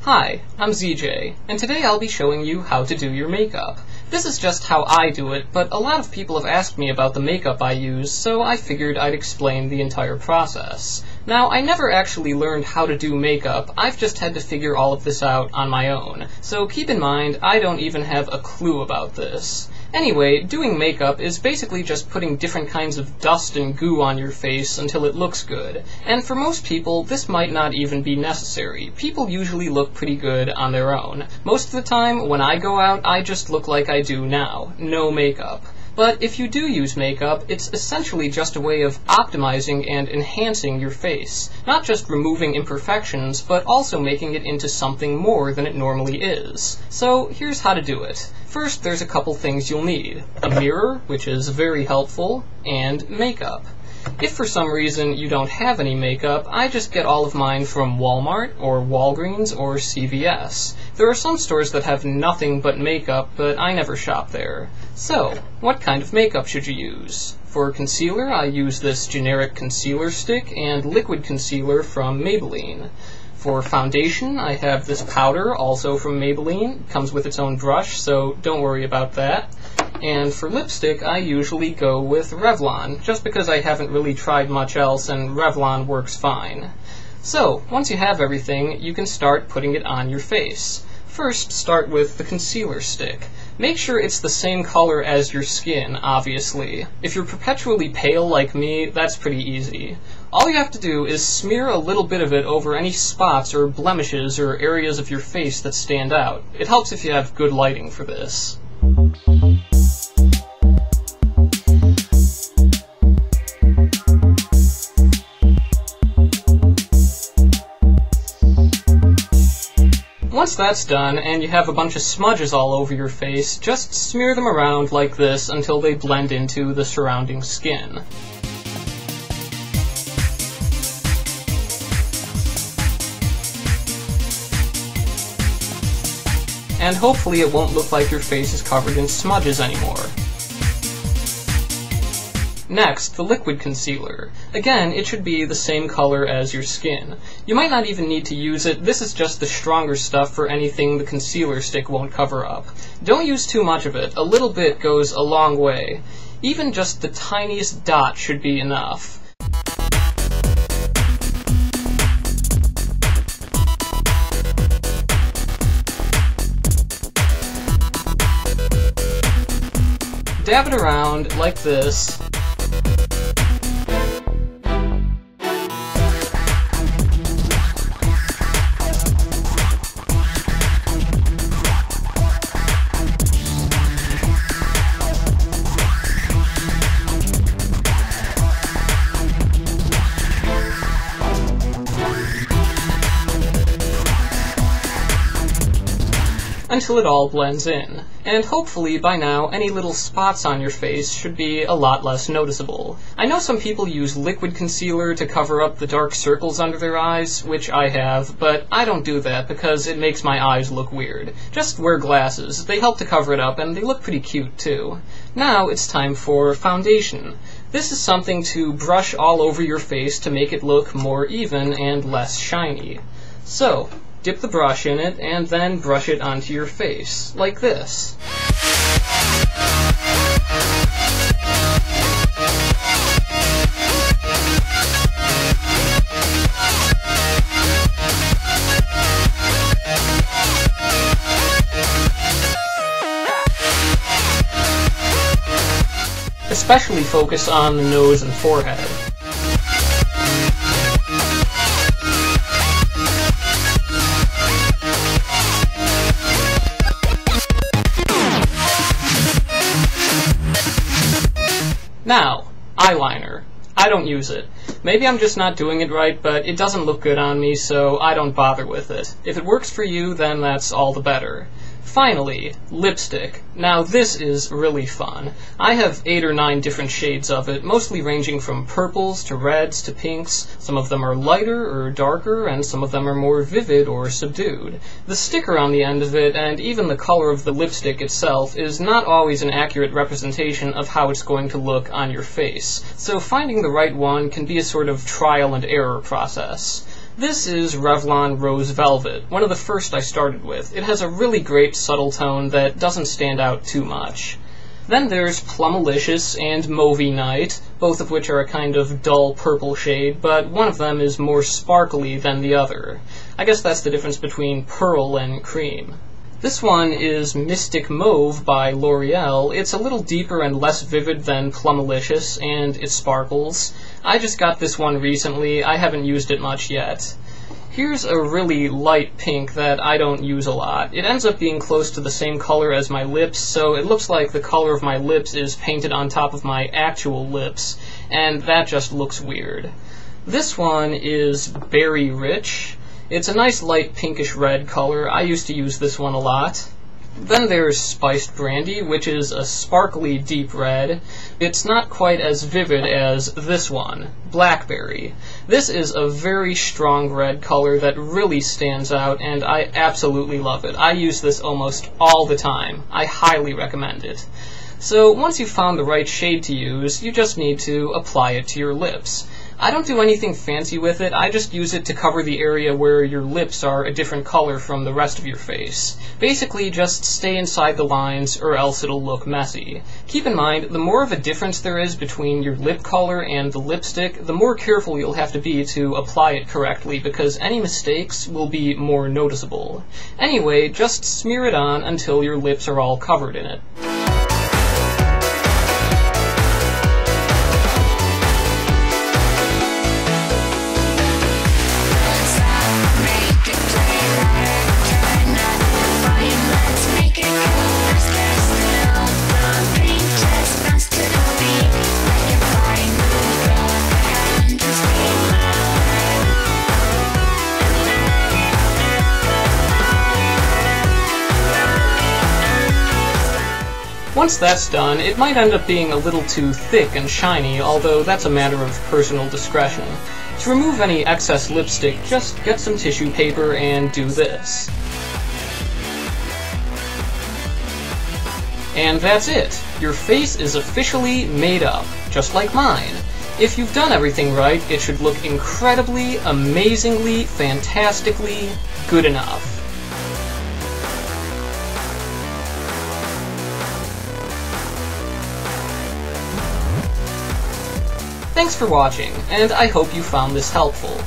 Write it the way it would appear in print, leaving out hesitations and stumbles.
Hi, I'm ZJ, and today I'll be showing you how to do your makeup. This is just how I do it, but a lot of people have asked me about the makeup I use, so I figured I'd explain the entire process. Now, I never actually learned how to do makeup, I've just had to figure all of this out on my own. So keep in mind, I don't even have a clue about this. Anyway, doing makeup is basically just putting different kinds of dust and goo on your face until it looks good. And for most people, this might not even be necessary. People usually look pretty good on their own. Most of the time, when I go out, I just look like I do now. No makeup. But if you do use makeup, it's essentially just a way of optimizing and enhancing your face. Not just removing imperfections, but also making it into something more than it normally is. So here's how to do it. First, there's a couple things you'll need. A mirror, which is very helpful, and makeup. If for some reason you don't have any makeup, I just get all of mine from Walmart, or Walgreens, or CVS. There are some stores that have nothing but makeup, but I never shop there. So, what kind of makeup should you use? For concealer, I use this generic concealer stick and liquid concealer from Maybelline. For foundation, I have this powder, also from Maybelline. It comes with its own brush, so don't worry about that. And for lipstick, I usually go with Revlon, just because I haven't really tried much else and Revlon works fine. So, once you have everything, you can start putting it on your face. First, start with the concealer stick. Make sure it's the same color as your skin, obviously. If you're perpetually pale like me, that's pretty easy. All you have to do is smear a little bit of it over any spots or blemishes or areas of your face that stand out. It helps if you have good lighting for this. Once that's done, and you have a bunch of smudges all over your face, just smear them around like this until they blend into the surrounding skin. And hopefully it won't look like your face is covered in smudges anymore. Next, the liquid concealer. Again, it should be the same color as your skin. You might not even need to use it, this is just the stronger stuff for anything the concealer stick won't cover up. Don't use too much of it, a little bit goes a long way. Even just the tiniest dot should be enough. Dab it around like this. Until it all blends in. And hopefully by now any little spots on your face should be a lot less noticeable. I know some people use liquid concealer to cover up the dark circles under their eyes, which I have, but I don't do that because it makes my eyes look weird. Just wear glasses, they help to cover it up and they look pretty cute too. Now it's time for foundation. This is something to brush all over your face to make it look more even and less shiny. So, dip the brush in it, and then brush it onto your face, like this. Especially focus on the nose and forehead. Now, eyeliner. I don't use it. Maybe I'm just not doing it right, but it doesn't look good on me, so I don't bother with it. If it works for you, then that's all the better. Finally, lipstick. Now this is really fun. I have 8 or 9 different shades of it, mostly ranging from purples to reds to pinks. Some of them are lighter or darker, and some of them are more vivid or subdued. The sticker on the end of it, and even the color of the lipstick itself, is not always an accurate representation of how it's going to look on your face. So finding the right one can be a sort of trial and error process. This is Revlon Rose Velvet, one of the first I started with. It has a really great subtle tone that doesn't stand out too much. Then there's Plumalicious and Mauvey Night, both of which are a kind of dull purple shade, but one of them is more sparkly than the other. I guess that's the difference between Pearl and Creme. This one is Mystic Mauve by L'Oreal. It's a little deeper and less vivid than Plumalicious, and it sparkles. I just got this one recently. I haven't used it much yet. Here's a really light pink that I don't use a lot. It ends up being close to the same color as my lips, so it looks like the color of my lips is painted on top of my actual lips, and that just looks weird. This one is Berry Rich. It's a nice light pinkish red color. I used to use this one a lot. Then there's Spiced Brandy, which is a sparkly deep red. It's not quite as vivid as this one, Blackberry. This is a very strong red color that really stands out, and I absolutely love it. I use this almost all the time. I highly recommend it. So once you've found the right shade to use, you just need to apply it to your lips. I don't do anything fancy with it, I just use it to cover the area where your lips are a different color from the rest of your face. Basically, just stay inside the lines or else it'll look messy. Keep in mind, the more of a difference there is between your lip color and the lipstick, the more careful you'll have to be to apply it correctly, because any mistakes will be more noticeable. Anyway, just smear it on until your lips are all covered in it. Once that's done, it might end up being a little too thick and shiny, although that's a matter of personal discretion. To remove any excess lipstick, just get some tissue paper and do this. And that's it! Your face is officially made up, just like mine. If you've done everything right, it should look incredibly, amazingly, fantastically good enough. Thanks for watching, and I hope you found this helpful.